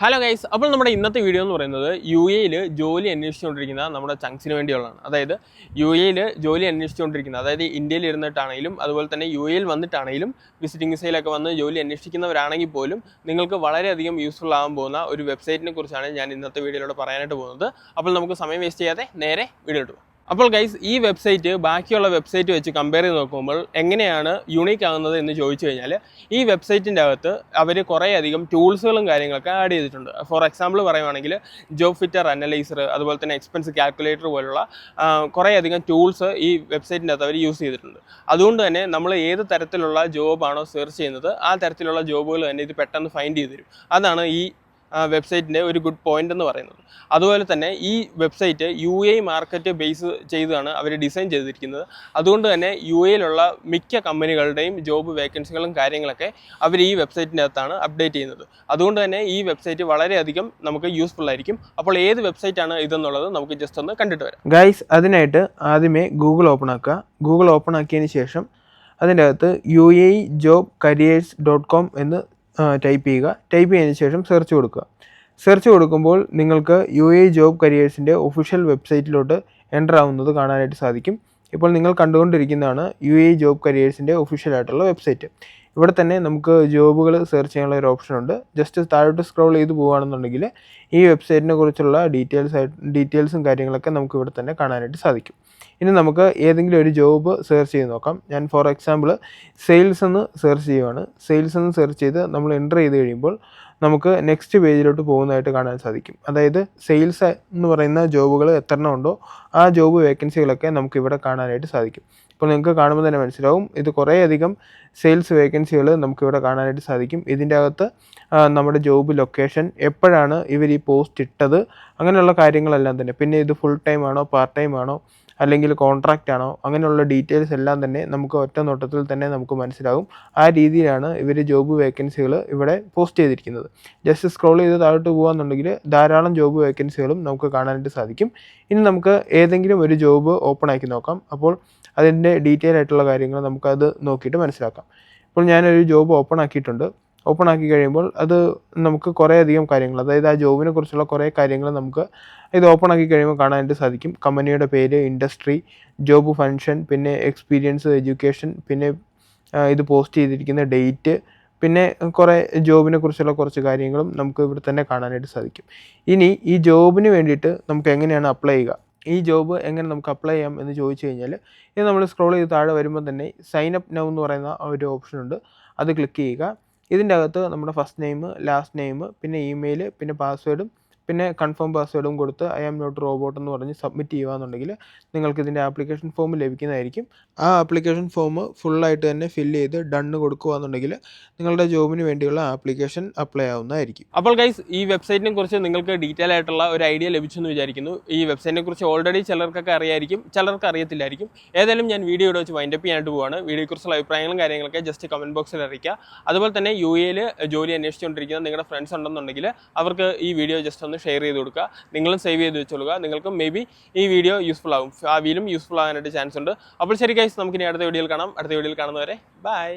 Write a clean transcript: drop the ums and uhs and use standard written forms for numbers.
Hello guys, അപ്പോൾ നമ്മുടെ ഇന്നത്തെ വീഡിയോ എന്ന് പറയുന്നത് യു എയിൽ ജോലി അന്വേഷിച്ചുകൊണ്ടിരിക്കുന്ന നമ്മുടെ ചങ്സിന് വേണ്ടിയുള്ളതാണ്. അതായത് യു എയിൽ ജോലി അന്വേഷിച്ചുകൊണ്ടിരിക്കുന്ന, അതായത് ഇന്ത്യയിൽ ഇരുന്നിട്ടാണെങ്കിലും അതുപോലെ തന്നെ യു എയിൽ വന്നിട്ടാണെങ്കിലും വിസിറ്റിംഗ് വിസയിലൊക്കെ വന്ന് ജോലി അന്വേഷിക്കുന്നവരാണെങ്കിൽ പോലും നിങ്ങൾക്ക് വളരെയധികം യൂസ്ഫുൾ ആകാൻ പോകുന്ന ഒരു വെബ്സൈറ്റിനെ കുറിച്ചാണ് ഞാൻ ഇന്നത്തെ വീഡിയോയിലൂടെ പറയാനായിട്ട് പോകുന്നത്. അപ്പോൾ നമുക്ക് സമയം വേസ്റ്റ് ചെയ്യാതെ നേരെ വീഡിയോ ഇട്ടു. അപ്പോൾ ഗൈസ്, ഈ വെബ്സൈറ്റ് ബാക്കിയുള്ള വെബ്സൈറ്റ് വെച്ച് കമ്പയർ ചെയ്ത് നോക്കുമ്പോൾ എങ്ങനെയാണ് യൂണീക്ക് ആകുന്നത് എന്ന് ചോദിച്ചു കഴിഞ്ഞാൽ, ഈ വെബ്സൈറ്റിൻ്റെ അകത്ത് അവർ കുറേയധികം ടൂൾസുകളും കാര്യങ്ങളൊക്കെ ആഡ് ചെയ്തിട്ടുണ്ട്. ഫോർ എക്സാമ്പിൾ പറയുവാണെങ്കിൽ ജോബ് ഫിറ്റർ അനലൈസർ, അതുപോലെ തന്നെ എക്സ്പെൻസ് കാൽക്കുലേറ്റർ പോലുള്ള കുറേയധികം ടൂൾസ് ഈ വെബ്സൈറ്റിൻ്റെ അകത്ത് അവർ യൂസ് ചെയ്തിട്ടുണ്ട്. അതുകൊണ്ട് തന്നെ നമ്മൾ ഏത് തരത്തിലുള്ള ജോബാണോ സെർച്ച് ചെയ്യുന്നത് ആ തരത്തിലുള്ള ജോബുകൾ തന്നെ ഇത് പെട്ടെന്ന് ഫൈൻഡ് ചെയ്ത് തരും. അതാണ് ഈ വെബ്സൈറ്റിൻ്റെ ഒരു ഗുഡ് പോയിന്റ് എന്ന് പറയുന്നത്. അതുപോലെ തന്നെ ഈ website U A market base ചെയ്താണ് അവർ ഡിസൈൻ ചെയ്തിരിക്കുന്നത്. അതുകൊണ്ട് തന്നെ യു എയിലുള്ള മിക്ക കമ്പനികളുടെയും ജോബ് വേക്കൻസികളും കാര്യങ്ങളൊക്കെ അവർ ഈ വെബ്സൈറ്റിൻ്റെ അകത്താണ് അപ്ഡേറ്റ് ചെയ്യുന്നത്. അതുകൊണ്ട് തന്നെ ഈ വെബ്സൈറ്റ് വളരെയധികം നമുക്ക് യൂസ്ഫുൾ ആയിരിക്കും. അപ്പോൾ ഏത് വെബ്സൈറ്റാണ് ഇതെന്നുള്ളത് നമുക്ക് ജസ്റ്റ് ഒന്ന് കണ്ടിട്ട് വരാം. ഗൈസ്, അതിനായിട്ട് ആദ്യമേ ഗൂഗിൾ ഓപ്പൺ ആക്കുക. ഗൂഗിൾ ഓപ്പൺ ആക്കിയതിന് ശേഷം അതിൻ്റെ അകത്ത് UAEjobcareers.com എന്ന് ടൈപ്പ് ചെയ്യുക. ടൈപ്പ് ചെയ്തതിന് ശേഷം സെർച്ച് കൊടുക്കുക. സെർച്ച് കൊടുക്കുമ്പോൾ നിങ്ങൾക്ക് UAE ജോബ് കരിയേഴ്സിൻ്റെ ഒഫീഷ്യൽ വെബ്സൈറ്റിലോട്ട് എൻ്റർ ആവുന്നത് കാണാനായിട്ട് സാധിക്കും. ഇപ്പോൾ നിങ്ങൾ കണ്ടുകൊണ്ടിരിക്കുന്നതാണ് UAE ജോബ് കരിയേഴ്സിൻ്റെ ഒഫീഷ്യലായിട്ടുള്ള വെബ്സൈറ്റ്. ഇവിടെ തന്നെ നമുക്ക് ജോബുകൾ സെർച്ച് ചെയ്യാനുള്ള ഒരു ഓപ്ഷൻ ഉണ്ട്. ജസ്റ്റ് താഴോട്ട് സ്ക്രോൾ ചെയ്ത് പോവുകയാണെന്നുണ്ടെങ്കിൽ ഈ വെബ്സൈറ്റിനെ കുറിച്ചുള്ള ഡീറ്റെയിൽസും കാര്യങ്ങളൊക്കെ നമുക്ക് ഇവിടെ തന്നെ കാണാനായിട്ട് സാധിക്കും. ഇനി നമുക്ക് ഏതെങ്കിലും ഒരു ജോബ് സെർച്ച് ചെയ്ത് നോക്കാം. ഞാൻ ഫോർ എക്സാമ്പിൾ സെയിൽസ് എന്ന് സെർച്ച് ചെയ്യുവാണ്. സെയിൽസ് എന്ന് സെർച്ച് ചെയ്ത് നമ്മൾ എൻ്റർ ചെയ്ത് കഴിയുമ്പോൾ നമുക്ക് നെക്സ്റ്റ് പേജിലോട്ട് പോകുന്നതായിട്ട് കാണാൻ സാധിക്കും. അതായത് സെയിൽസ് എന്ന് പറയുന്ന ജോബുകൾ എത്രണ്ണം ഉണ്ടോ ആ ജോബ് വേക്കൻസികളൊക്കെ നമുക്ക് ഇവിടെ കാണാനായിട്ട് സാധിക്കും. ഇപ്പോൾ നിങ്ങൾക്ക് കാണുമ്പോൾ തന്നെ മനസ്സിലാവും, ഇത് കുറേയധികം സെയിൽസ് വേക്കൻസികൾ നമുക്കിവിടെ കാണാനായിട്ട് സാധിക്കും. ഇതിൻ്റെ അകത്ത് നമ്മുടെ ജോബ് ലൊക്കേഷൻ, എപ്പോഴാണ് ഇവർ ഈ പോസ്റ്റ് ഇട്ടത്, അങ്ങനെയുള്ള കാര്യങ്ങളെല്ലാം തന്നെ, പിന്നെ ഇത് ഫുൾ ടൈം ആണോ പാർട്ട് ടൈം ആണോ അല്ലെങ്കിൽ കോൺട്രാക്റ്റ് ആണോ, അങ്ങനെയുള്ള ഡീറ്റെയിൽസ് എല്ലാം തന്നെ നമുക്ക് ഒറ്റ നോട്ടത്തിൽ തന്നെ നമുക്ക് മനസ്സിലാകും. ആ രീതിയിലാണ് ഇവർ ജോബ് വേക്കൻസികൾ ഇവിടെ പോസ്റ്റ് ചെയ്തിരിക്കുന്നത്. ജസ്റ്റ് സ്ക്രോൾ ചെയ്ത് താഴോട്ട് പോകുകയെന്നുണ്ടെങ്കിൽ ധാരാളം ജോബ് വേക്കൻസികളും നമുക്ക് കാണാനായിട്ട് സാധിക്കും. ഇനി നമുക്ക് ഏതെങ്കിലും ഒരു ജോബ് ഓപ്പൺ ആക്കി നോക്കാം. അപ്പോൾ അതിൻ്റെ ഡീറ്റെയിൽ ആയിട്ടുള്ള കാര്യങ്ങൾ നമുക്കത് നോക്കിയിട്ട് മനസ്സിലാക്കാം. ഇപ്പോൾ ഞാനൊരു ജോബ് ഓപ്പൺ ആക്കിയിട്ടുണ്ട്. ഓപ്പൺ ആക്കി കഴിയുമ്പോൾ അത് നമുക്ക് കുറേയധികം കാര്യങ്ങൾ, അതായത് ആ ജോബിനെ കുറിച്ചുള്ള കുറേ കാര്യങ്ങൾ നമുക്ക് ഇത് ഓപ്പൺ ആക്കി കഴിയുമ്പോൾ കാണാനായിട്ട് സാധിക്കും. കമ്പനിയുടെ പേര്, ഇൻഡസ്ട്രി, ജോബ് ഫംഗ്ഷൻ, പിന്നെ എക്സ്പീരിയൻസ്, എഡ്യൂക്കേഷൻ, പിന്നെ ഇത് പോസ്റ്റ് ചെയ്തിരിക്കുന്ന ഡേറ്റ്, പിന്നെ കുറേ ജോബിനെ കുറിച്ചുള്ള കുറച്ച് കാര്യങ്ങളും നമുക്ക് ഇവിടെ തന്നെ കാണാനായിട്ട് സാധിക്കും. ഇനി ഈ ജോബിന് വേണ്ടിയിട്ട് നമുക്ക് എങ്ങനെയാണ് അപ്ലൈ ചെയ്യുക, ഈ ജോബ് എങ്ങനെ നമുക്ക് അപ്ലൈ ചെയ്യാം എന്ന് ചോദിച്ചു കഴിഞ്ഞാൽ, ഇത് നമ്മൾ സ്ക്രോൾ ചെയ്ത് താഴെ വരുമ്പോൾ തന്നെ സൈൻ അപ്പ് നൗ എന്ന് പറയുന്ന ഒരു ഓപ്ഷൻ ഉണ്ട്. അത് ക്ലിക്ക് ചെയ്യുക. ഇതിൻ്റെ അകത്ത് നമ്മുടെ ഫസ്റ്റ് നെയിം, ലാസ്റ്റ് നെയിം, പിന്നെ ഇമെയിൽ, പിന്നെ പാസ്വേഡും, പിന്നെ കൺഫേം പാസ്വേഡും കൊടുത്ത് ഐ ആം നോട്ട് റോബോട്ട് എന്ന് പറഞ്ഞ് സബ്മിറ്റ് ചെയ്യുകയെന്നുണ്ടെങ്കിൽ നിങ്ങൾക്ക് ഇതിൻ്റെ ആപ്ലിക്കേഷൻ ഫോം ലഭിക്കുന്നതായിരിക്കും. ആ ആപ്ലിക്കേഷൻ ഫോം ഫുള്ളായിട്ട് തന്നെ ഫില്ല് ചെയ്ത് ഡണ്ണ് കൊടുക്കുകയെന്നുണ്ടെങ്കിൽ നിങ്ങളുടെ ജോബിന് വേണ്ടിയുള്ള ആപ്ലിക്കേഷൻ അപ്ലൈ ആവുന്നതായിരിക്കും. അപ്പോൾ ഗൈസ്, ഈ വെബ്സൈറ്റിനെ കുറിച്ച് നിങ്ങൾക്ക് ഡീറ്റെയിൽ ആയിട്ടുള്ള ഒരു ഐഡിയ ലഭിച്ചെന്ന് വിചാരിക്കുന്നു. ഈ വെബ്സൈറ്റിനെ കുറിച്ച് ഓൾറെഡി ചിലർക്കൊക്കെ അറിയായിരിക്കും, ചിലർക്ക് അറിയത്തില്ലായിരിക്കും. ഏതായാലും ഞാൻ വീഡിയോ ഇവിടെ വെച്ച് വൈൻഡപ്പ് ചെയ്യാനായിട്ട് പോവാണ്. വീഡിയോയെക്കുറിച്ചുള്ള അഭിപ്രായങ്ങളും കാര്യങ്ങളൊക്കെ ജസ്റ്റ് കമൻറ്റ് ബോക്സിൽ അറിയിക്കുക. അതുപോലെ തന്നെ യു എയിൽ ജോലി അന്വേഷിച്ചുകൊണ്ടിരിക്കുന്ന നിങ്ങളുടെ ഫ്രണ്ട്സ് ഉണ്ടെന്നുണ്ടെങ്കിൽ അവർക്ക് ഈ വീഡിയോ ജസ്റ്റ് ഒന്ന് ഷെയർ ചെയ്ത് കൊടുക്കുക. നിങ്ങളും സേവ് ചെയ്ത് വെച്ചോളുക. നിങ്ങൾക്ക് മേ ബി ഈ വീഡിയോ യൂസ്ഫുൾ ആകും, ഭാവിയിലും യൂസ്ഫുൾ ആകാനായിട്ട് ചാൻസ് ഉണ്ട്. അപ്പോൾ ശരി ഗൈസ്, നമുക്കിനി അടുത്ത വീഡിയോയിൽ കാണാം. അടുത്ത വീഡിയോയിൽ കാണുന്നവരെ ബൈ.